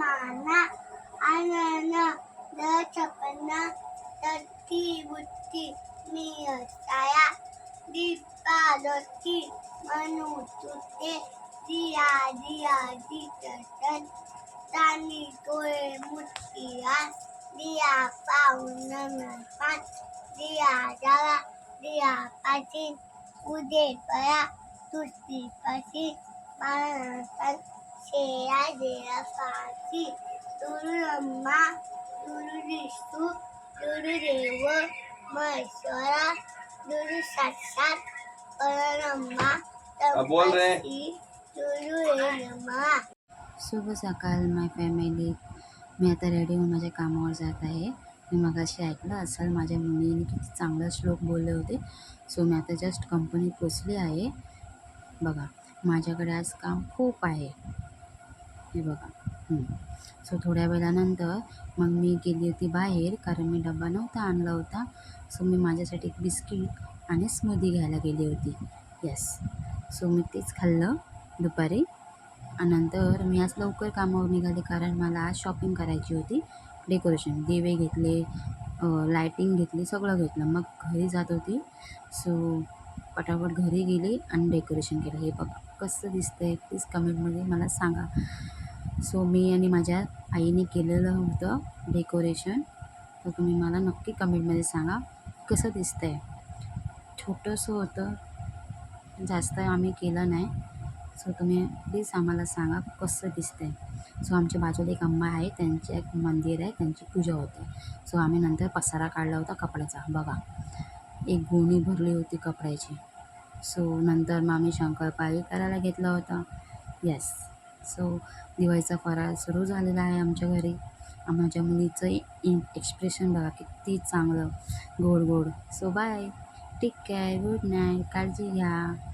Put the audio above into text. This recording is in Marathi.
माना आनन द छपना तथी बुद्धी मी असाया दीपालोती मनुतुते दिया दिया दीतन तानी तोळे मुठिया दिया पाऊन पाच दिया जाला दिया पाची उदे पया तुझी पाची बाळांतर शेया देया पाची तुरुम्मा तुरुदिसू तुरुदेव महेश्वरा तुरु साक्षात परब्रह्मा बोल रे. तुरु रे नमा. शुभ सकाळ माय फॅमिली. मी आता रेडी होऊन माझ्या कामावर जात आहे. मी मगाशी ऐकलं असेल माझ्या मुलीने किती चांगला श्लोक बोलले होते. सो मी आता जस्ट कंपनीत पोचली आहे. बघा माझ्याकडे आज काम खूप आहे हे बघा. सो थोड्या वेळानंतर मग मी गेली होती बाहेर, कारण मी डबा नव्हता आणला होता. सो मी माझ्यासाठी एक बिस्किट आणि स्मूदी घ्यायला गेली होती. येस, सो मी तेच खाल्लं दुपारी. आणि नंतर मी आज लवकर कामावर निघाले, कारण मला आज शॉपिंग करायची होती. डेकोरेशन, दिवे घेतले, लायटिंग घेतली, सगळं घेतलं. मग घरी जात होती. सो पटापट घरी गेली आणि डेकोरेशन केलं. हे बघा कसं दिसतं आहे, प्लीज कमेंटमध्ये मला सांगा. सो मी आणि माझ्या आईने केलेलं होतं डेकोरेशन, तर तुम्ही मला नक्की कमेंटमध्ये सांगा कसं दिसतं आहे. छोटंसं होतं, जास्त आम्ही केलं नाही. सो तुम्ही प्लीज आम्हाला सांगा कसं दिसतं आहे. सो आमच्या बाजूला एक अम्मा आहे, त्यांचे एक मंदिर आहे, त्यांची पूजा होते. सो आम्ही नंतर पसारा काढला होता कपड्याचा. बघा एक गोणी भरली होती कपड्याची. सो नंतर मग आम्ही शंकरपाळी करायला घेतलं होतं. येस, सो दिवाळीचा फराळ सुरू झालेला आहे आमच्या घरी. माझ्या मुलीचं एक्सप्रेशन बघा किती चांगलं, गोड गोड. So bye, take care, good night, काळजी घ्या.